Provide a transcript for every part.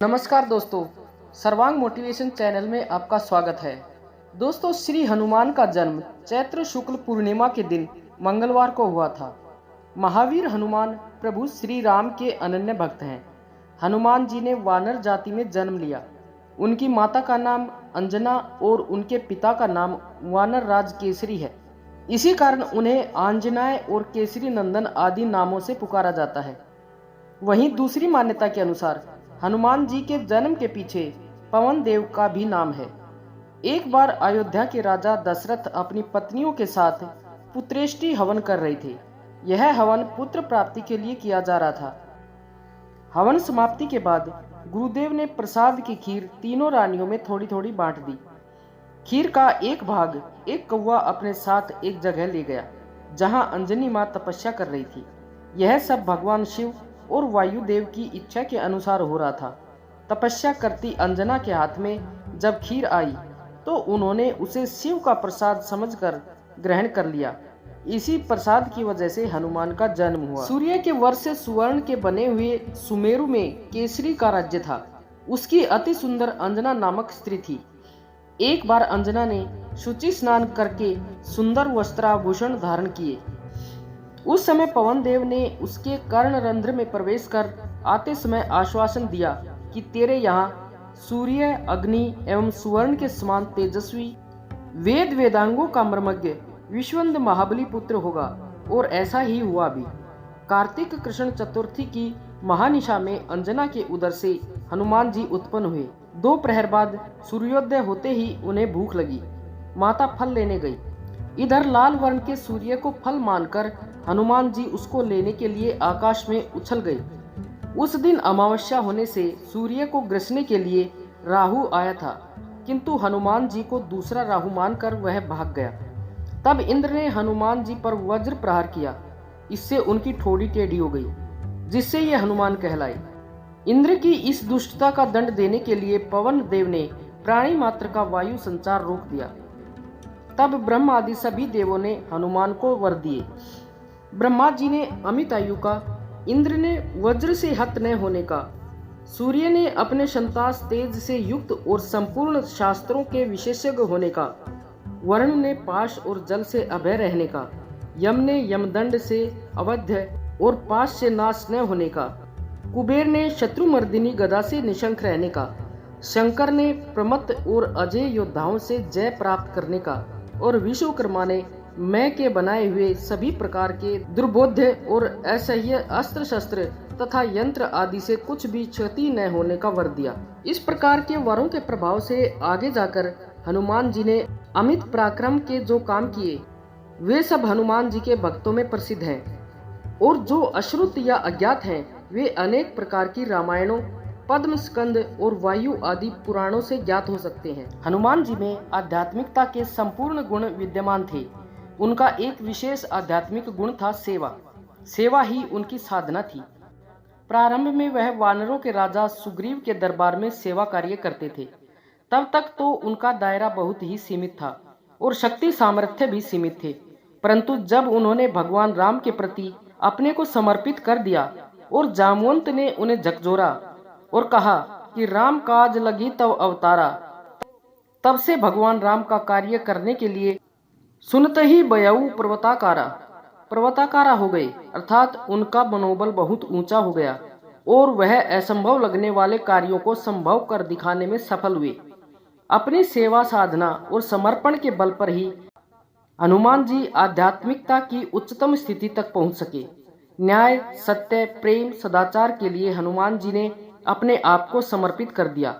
नमस्कार दोस्तों, सर्वांग मोटिवेशन चैनल में आपका स्वागत है। दोस्तों, श्री हनुमान का जन्म चैत्र शुक्ल पूर्णिमा के दिन मंगलवार को हुआ था। महावीर हनुमान प्रभु श्री राम के अनन्य भक्त हैं। हनुमान जी ने वानर जाति में जन्म लिया। उनकी माता का नाम अंजना और उनके पिता का नाम वानर राज केसरी है। इसी कारण उन्हें आंजनाय और केसरी नंदन आदि नामों से पुकारा जाता है। वहीं दूसरी मान्यता के अनुसार हनुमान जी के जन्म के पीछे पवन देव का भी नाम है। एक बार अयोध्या के राजा दशरथ अपनी पत्नियों के साथ पुत्रेष्टि हवन कर रहे थे। यह हवन पुत्र प्राप्ति के लिए किया जा रहा था। हवन समाप्ति के बाद गुरुदेव ने प्रसाद की खीर तीनों रानियों में थोड़ी थोड़ी बांट दी। खीर का एक भाग एक कौवा अपने साथ एक जगह ले गया जहां अंजनी मां तपस्या कर रही थी। यह सब भगवान शिव और वायुदेव की इच्छा के अनुसार हो रहा था। तपस्या करती अंजना के हाथ में जब खीर आई तो उन्होंने उसे शिव का प्रसाद समझकर ग्रहण कर लिया। इसी प्रसाद की वजह से हनुमान का जन्म हुआ। सूर्य के वर्ष से सुवर्ण के बने हुए सुमेरु में केसरी का राज्य था। उसकी अति सुंदर अंजना नामक स्त्री थी। एक बार अंजना ने शुचि स्नान करके सुंदर वस्त्राभूषण धारण किए। उस समय पवन देव ने उसके कर्णरंध्र में प्रवेश कर आते समय आश्वासन दिया कि तेरे यहाँ सूर्य, अग्नि एवं सुवर्ण के समान तेजस्वी वेद वेदांगों का मर्मज्ञ विश्वंद महाबली पुत्र होगा। और ऐसा ही हुआ भी। कार्तिक कृष्ण चतुर्थी की महानिशा में अंजना के उदर से हनुमान जी उत्पन्न हुए। 2 प्रहर बाद सूर्योदय होते ही उन्हें भूख लगी। माता फल लेने गई। इधर लाल वर्ण के सूर्य को फल मानकर हनुमान जी उसको लेने के लिए आकाश में उछल गए। उस दिन अमावस्या होने से सूर्य को ग्रसने के लिए राहु आया था, किंतु हनुमान जी को दूसरा राहु मानकर वह भाग गया। तब इंद्र ने हनुमान जी पर वज्र प्रहार किया। इससे उनकी ठोड़ी टेढ़ी हो गई, जिससे ये हनुमान कहलाए। इंद्र की इस दुष्टता का दंड देने के लिए पवन देव ने प्राणी मात्र का वायु संचार रोक दिया। तब ब्रह्मा आदि सभी देवों ने हनुमान को वर दिए। ब्रह्मा जी ने अमित आयु का, इंद्र ने वज्र से हत न होने का, सूर्य ने अपने शंतास तेज से युक्त और संपूर्ण शास्त्रों के विशेषज्ञ होने का, वरुण ने पाश और जल से अभय रहने का, यम ने यमदंड से अवध्य और पाश से नाश न होने का, कुबेर ने शत्रुमर्दिनी गदा से निशंक रहने का, शंकर ने प्रमत्त और अजय योद्धाओं से जय प्राप्त करने का, और विश्वकर्मा ने मैं के बनाए हुए सभी प्रकार के दुर्बोध्य और असह्य अस्त्र शस्त्र तथा यंत्र आदि से कुछ भी क्षति न होने का वर दिया। इस प्रकार के वरों के प्रभाव से आगे जाकर हनुमान जी ने अमित पराक्रम के जो काम किए वे सब हनुमान जी के भक्तों में प्रसिद्ध हैं। और जो अश्रुत या अज्ञात हैं वे अनेक प्रकार की रामायणों, पद्म स्कंद और वायु आदि पुराणों से ज्ञात हो सकते हैं। हनुमान जी में आध्यात्मिकता के संपूर्ण गुण विद्यमान थे। उनका एक विशेष आध्यात्मिक गुण था सेवा। सेवा ही उनकी साधना थी। प्रारंभ में वह वानरों के राजा सुग्रीव के दरबार में सेवा कार्य करते थे। तब तक तो उनका दायरा बहुत ही सीमित था और शक्ति सामर्थ्य भी सीमित थे। परंतु जब उन्होंने भगवान राम के प्रति अपने को समर्पित कर दिया और जामवंत ने उन्हें झकझोरा और कहा कि राम काज लगी तव अवतारा, तब से भगवान राम का कार्य करने के लिए सुनते ही बयऊ पर्वताकारा हो गए। अर्थात उनका मनोबल बहुत ऊंचा हो गया और वह असंभव लगने वाले कार्यों को संभव कर दिखाने में सफल हुए। अपनी सेवा साधना और समर्पण के बल पर ही हनुमान जी आध्यात्मिकता की उच्चतम स्थिति तक पहुंच सके। न्याय, सत्य, प्रेम, सदाचार के लिए हनुमान जी ने अपने आप को समर्पित कर दिया।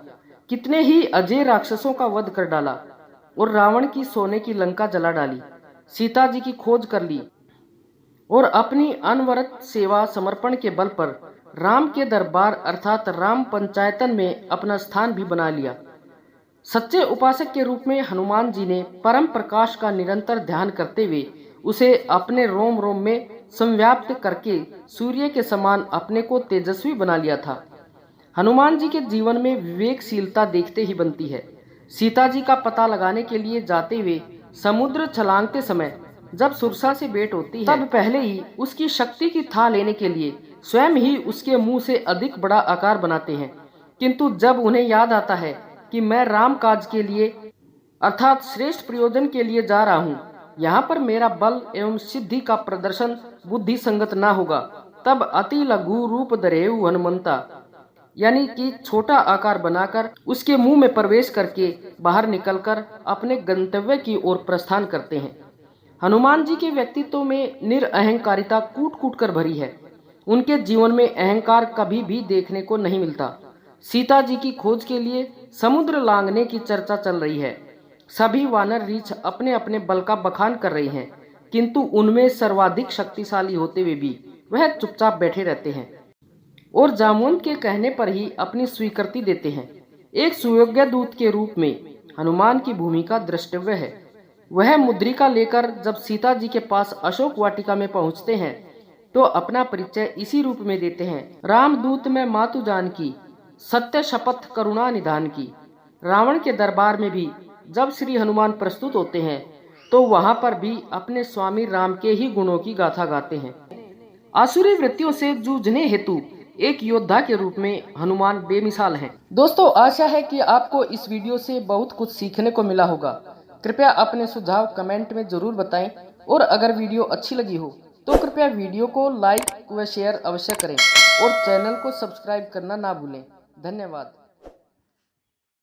कितने ही अजय राक्षसों का वध कर डाला और रावण की सोने की लंका जला डाली। सीता जी की खोज कर ली और अपनी अनवरत सेवा समर्पण के बल पर राम के दरबार अर्थात राम पंचायतन में अपना स्थान भी बना लिया। सच्चे उपासक के रूप में हनुमान जी ने परम प्रकाश का निरंतर ध्यान करते हुए उसे अपने रोम रोम में संव्याप्त करके सूर्य के समान अपने को तेजस्वी बना लिया था। हनुमान जी के जीवन में विवेकशीलता देखते ही बनती है। सीता जी का पता लगाने के लिए जाते हुए समुद्र छलांगते समय जब सुरसा से भेंट होती है तब पहले ही उसकी शक्ति की था लेने के लिए स्वयं ही उसके मुंह से अधिक बड़ा आकार बनाते हैं। किंतु जब उन्हें याद आता है कि मैं राम काज के लिए अर्थात श्रेष्ठ प्रयोजन के लिए जा रहा हूँ, यहाँ पर मेरा बल एवं सिद्धि का प्रदर्शन बुद्धि संगत ना होगा, तब अति लघु रूप धरेउ हनुमंता, यानी कि छोटा आकार बनाकर उसके मुंह में प्रवेश करके बाहर निकलकर अपने गंतव्य की ओर प्रस्थान करते हैं। हनुमान जी के व्यक्तित्व में निरअहंकारिता कूट कूट कर भरी है। उनके जीवन में अहंकार कभी भी देखने को नहीं मिलता। सीता जी की खोज के लिए समुद्र लांघने की चर्चा चल रही है। सभी वानर रीछ अपने अपने बल का बखान कर रहे हैं, किंतु उनमें सर्वाधिक शक्तिशाली होते हुए भी वह चुपचाप बैठे रहते हैं और जामुन के कहने पर ही अपनी स्वीकृति देते हैं। एक सुयोग्य दूत के रूप में हनुमान की भूमिका द्रष्टव्य है। वह मुद्रिका लेकर जब सीता जी के पास अशोक वाटिका में पहुंचते हैं तो अपना परिचय इसी रूप में देते हैं, रामदूत में मातु जानकी, सत्य शपथ करुणा निधान की। रावण के दरबार में भी जब श्री हनुमान प्रस्तुत होते हैं तो वहां पर भी अपने स्वामी राम के ही गुणों की गाथा गाते हैं। आसुरी वृत्तियों से जूझने हेतु एक योद्धा के रूप में हनुमान बेमिसाल हैं। दोस्तों, आशा है कि आपको इस वीडियो से बहुत कुछ सीखने को मिला होगा। कृपया अपने सुझाव कमेंट में जरूर बताएं और अगर वीडियो अच्छी लगी हो तो कृपया वीडियो को लाइक व शेयर अवश्य करें और चैनल को सब्सक्राइब करना ना भूलें। धन्यवाद।